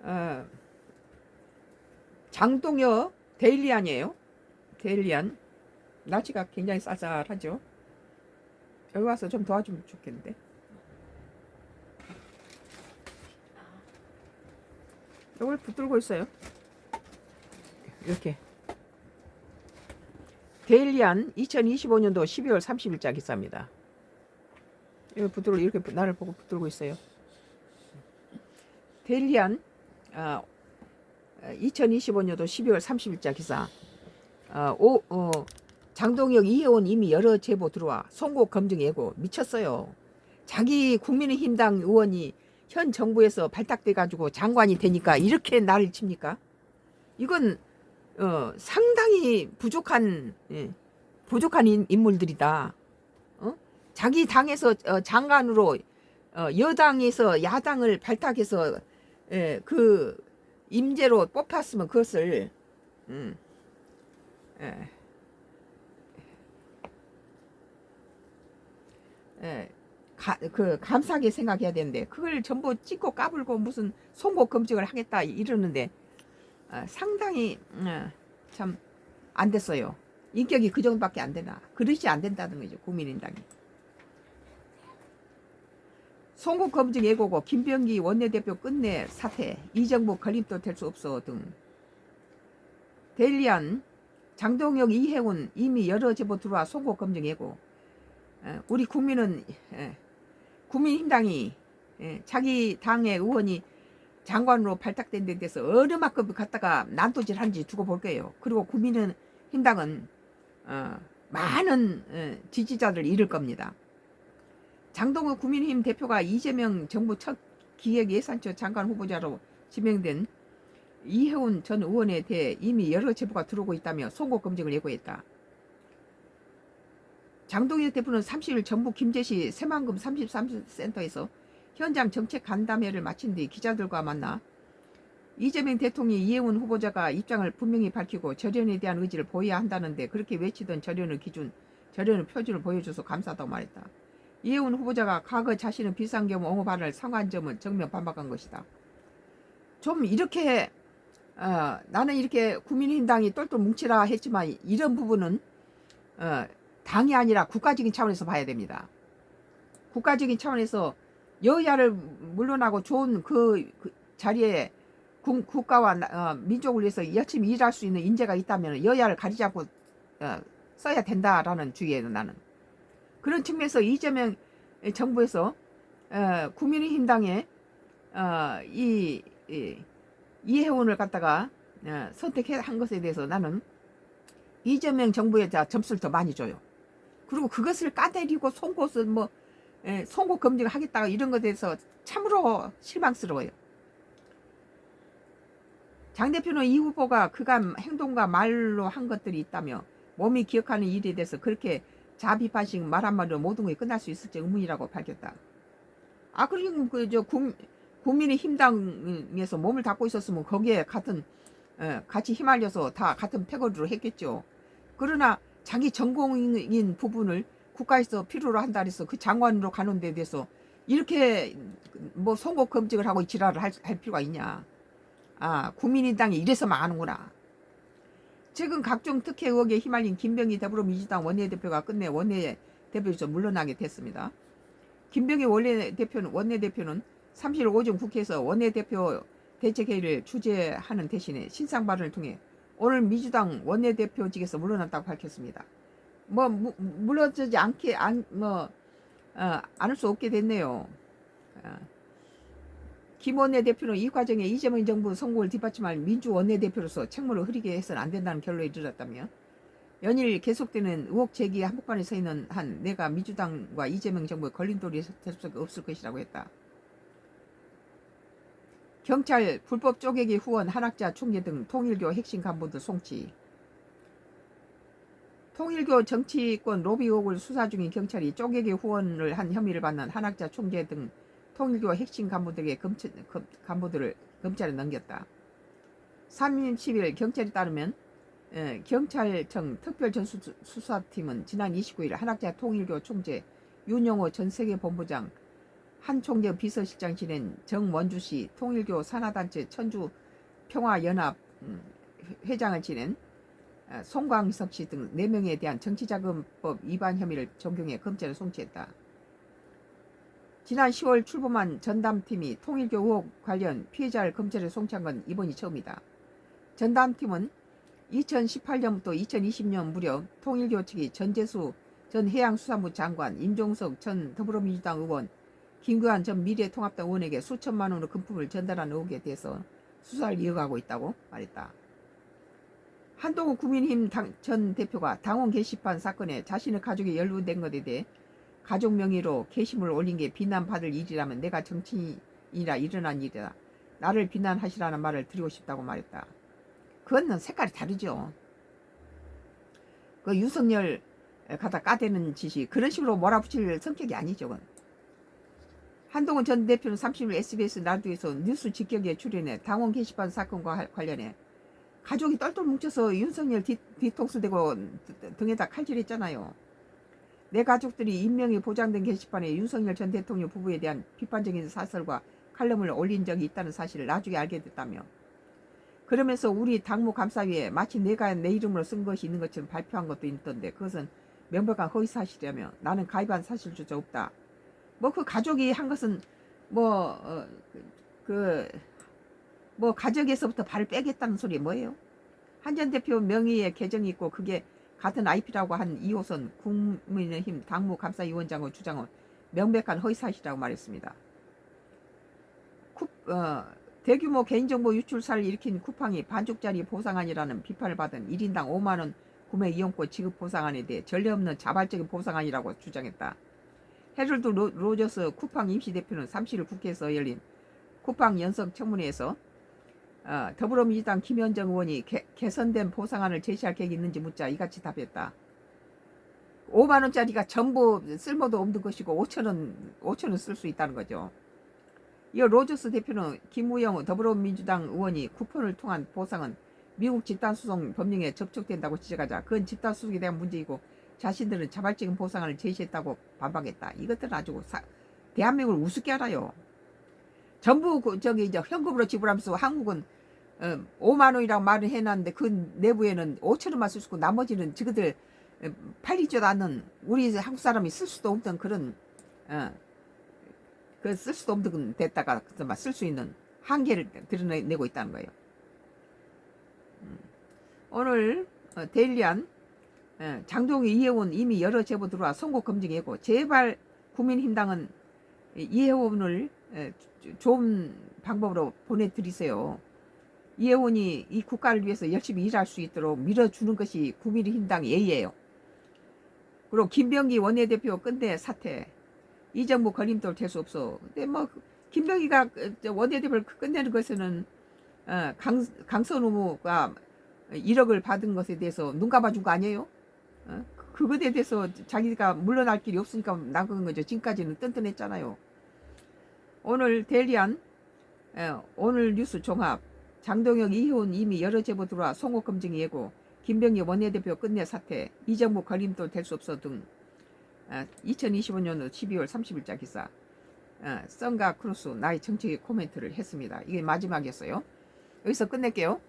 어, 장동혁 데일리안이에요. 데일리안. 날씨가 굉장히 쌀쌀하죠. 여기 와서 좀 도와주면 좋겠는데. 이걸 붙들고 있어요. 이렇게. 데일리안 2025년도 12월 30일자 기사입니다. 이걸 붙들고 이렇게 나를 보고 붙들고 있어요. 데일리안 2025년도 12월 30일자 기사. 장동혁, 이혜원 이미 여러 제보 들어와 송곳 검증 예고. 미쳤어요. 자기 국민의힘당 의원이 현 정부에서 발탁돼 가지고 장관이 되니까 이렇게 나를 칩니까? 이건 상당히 부족한 인물들이다. 자기 당에서 장관으로 여당에서 야당을 발탁해서 그 임제로 뽑혔으면 그것을 감사하게 생각해야 되는데 그걸 전부 찍고 까불고 무슨 송곳 검증을 하겠다 이러는데 상당히 참 안 됐어요. 인격이 그 정도밖에 안 되나. 그릇이 안 된다는 거죠. 국민의당이. 송곳 검증 예고고 김병기 원내대표 끝내 사퇴. 이 정부 걸림돌 될 수 없어 등. 데일리안 장동혁 이혜훈 이미 여러 제보 들어와 송곳 검증 예고. 우리 국민은 국민힘당이 자기 당의 의원이 장관으로 발탁된 데 대해서 어느 만큼 갖다가 난도질 하는지 두고 볼 거예요. 그리고 국민힘당은 많은 지지자들 잃을 겁니다. 장동혁 국민의힘 대표가 이재명 정부 첫 기획예산처 장관 후보자로 지명된 이혜훈 전 의원에 대해 이미 여러 제보가 들어오고 있다며 송곳 검증을 예고했다. 장동혁 대표는 30일 전북 김제시 새만금 33센터에서 현장 정책 간담회를 마친 뒤 기자들과 만나 이재명 대통령이 이혜훈 후보자가 입장을 분명히 밝히고 절연에 대한 의지를 보여야 한다는데 그렇게 외치던 절연의 표준을 보여줘서 감사하다고 말했다. 이혜훈 후보자가 과거 자신은 비상경무 옹호반을 상한 점은 정면 반박한 것이다. 좀 이렇게 나는 이렇게 국민의힘당이 똘똘 뭉치라 했지만 이런 부분은 당이 아니라 국가적인 차원에서 봐야 됩니다. 국가적인 차원에서 여야를 물러나고 좋은 그 자리에 국가와 민족을 위해서 열심히 일할 수 있는 인재가 있다면 여야를 가리지 않고 써야 된다라는 주의예요. 나는 그런 측면에서 이재명 정부에서 국민의힘당에 이혜원을 갖다가 선택한 것에 대해서 나는 이재명 정부에 점수를 더 많이 줘요. 그리고 그것을 까대리고 송곳을 송곳 검증을 하겠다가 이런 것에 대해서 참으로 실망스러워요. 장 대표는 이 후보가 그간 행동과 말로 한 것들이 있다며 몸이 기억하는 일에 대해서 그렇게 자비판식 말 한마디로 모든 것이 끝날 수 있을지 의문이라고 밝혔다. 그리고 국민의힘당에서 몸을 닫고 있었으면 거기에 같이 휘말려서 다 같은 패거리로 했겠죠. 그러나 자기 전공인 부분을 국가에서 필요로 한다 해서 그 장관으로 가는 데 대해서 이렇게 송곳 검증을 하고 지랄을 할 필요가 있냐. 국민의당이 이래서만 아는구나. 최근 각종 특혜 의혹에 휘말린 김병기 더불어민주당 원내대표가 끝내 원내대표에서 물러나게 됐습니다. 김병기 원내대표는 30일 오전 국회에서 원내대표 대책회의를 주재하는 대신에 신상 발언을 통해 오늘 민주당 원내대표직에서 물러났다고 밝혔습니다. 물러지지 않을 수 없게 됐네요. 김 원내대표는 이 과정에 이재명 정부 성공을 뒷받침할 민주 원내대표로서 책무를 흐리게 해서는 안 된다는 결론에 이르렀다며 연일 계속되는 의혹 제기에 한복판에 서 있는 한 내가 민주당과 이재명 정부의 걸림돌이 될 수 없을 것이라고 했다. 경찰 불법 쪼개기 후원 한학자 총재 등 통일교 핵심 간부들 송치. 통일교 정치권 로비 의혹을 수사 중인 경찰이 쪼개기 후원을 한 혐의를 받는 한학자 총재 등 통일교 핵심 간부들에게 간부들을 검찰에 넘겼다. 30일 경찰에 따르면 경찰청 특별전수사팀은 지난 29일 한학자 통일교 총재 윤영호 전 세계본부장 한 총재 비서실장 지낸 정원주씨, 통일교 산하단체 천주평화연합 회장을 지낸 송광석씨 등 4명에 대한 정치자금법 위반 혐의를 적용해 검찰에 송치했다. 지난 10월 출범한 전담팀이 통일교 의혹 관련 피해자를 검찰에 송치한 건 이번이 처음이다. 전담팀은 2018년부터 2020년 무렵 통일교 측이 전재수 전 해양수산부 장관, 임종석 전 더불어민주당 의원, 김규환 전 미래통합당 의원에게 수천만 원의 금품을 전달한 의혹에 대해서 수사를 이어가고 있다고 말했다. 한동훈 국민의힘 전 대표가 당원 게시판 사건에 자신의 가족이 연루된 것에 대해 가족 명의로 게시물을 올린 게 비난받을 일이라면 내가 정치인이라 일어난 일이다. 나를 비난하시라는 말을 드리고 싶다고 말했다. 그건 색깔이 다르죠. 그 윤석열 갖다 까대는 짓이 그런 식으로 몰아붙일 성격이 아니죠. 그건. 한동훈 전 대표는 30일 SBS 라디오에서 뉴스 직격에 출연해 당원 게시판 사건과 관련해 가족이 똘똘 뭉쳐서 윤석열 뒤통수 대고 등에다 칼질했잖아요. 내 가족들이 인명이 보장된 게시판에 윤석열 전 대통령 부부에 대한 비판적인 사설과 칼럼을 올린 적이 있다는 사실을 나중에 알게 됐다며, 그러면서 우리 당무 감사위에 마치 내가 내 이름으로 쓴 것이 있는 것처럼 발표한 것도 있던데 그것은 명백한 허위 사실이라며 나는 가입한 사실조차 없다. 뭐 그 가족이 한 것은 뭐 가족에서부터 발을 빼겠다는 소리 뭐예요? 한 전 대표 명의의 계정이 있고 그게 같은 IP라고 한 이호선 국민의힘 당무감사위원장의 주장은 명백한 허위사실이라고 말했습니다. 대규모 개인정보 유출 사를 일으킨 쿠팡이 반쪽짜리 보상안이라는 비판을 받은 1인당 5만원 구매 이용권 지급 보상안에 대해 전례 없는 자발적인 보상안이라고 주장했다. 헤럴드 로저스 쿠팡 임시대표는 30일 국회에서 열린 쿠팡 연석 청문회에서 더불어민주당 김현정 의원이 개선된 보상안을 제시할 계획이 있는지 묻자 이같이 답했다. 5만원짜리가 전부 쓸모도 없는 것이고 5천원 쓸 수 있다는 거죠. 이어 로저스 대표는 김우영 더불어민주당 의원이 쿠폰을 통한 보상은 미국 집단소송 법령에 접촉된다고 지적하자 그건 집단소송에 대한 문제이고 자신들은 자발적인 보상안을 제시했다고 반박했다. 이것들은 아주 대한민국을 우습게 알아요. 전부 이제 현금으로 지불하면서 한국은 5만 원이라고 말을 해놨는데 그 내부에는 5천 원만 쓸 수 있고 나머지는 지그들 팔리지도 않는 우리 한국 사람이 쓸 수도 없던 그런 그 쓸 수도 없는 데다가 쓸 수 있는 한계를 드러내고 있다는 거예요. 오늘 데일리안 장동희 이혜원 이미 여러 제보 들어와 선고 검증했고 제발 국민힘당은 이혜원을 좋은 방법으로 보내드리세요. 이혜원이 이 국가를 위해서 열심히 일할 수 있도록 밀어주는 것이 국민힘당 예의예요. 그리고 김병기 원내대표 끝내 사퇴. 이 정부 걸림돌 될 수 없어. 근데 뭐 김병기가 원내대표를 끝내는 것에는 강선우가 1억을 받은 것에 대해서 눈 감아준 거 아니에요? 그것에 대해서 자기가 물러날 길이 없으니까 나간 거죠. 지금까지는 뜬뜬했잖아요. 오늘 데일리안 오늘 뉴스 종합. 장동혁 이혜원 이미 여러 제보 들어와 송호 검증 예고. 김병기 원내대표 끝내 사퇴. 이 정부 걸림돌 될 수 없어 등 2025년 12월 30일자 기사. 썬가 크루스 나의 정책의 코멘트를 했습니다. 이게 마지막이었어요. 여기서 끝낼게요.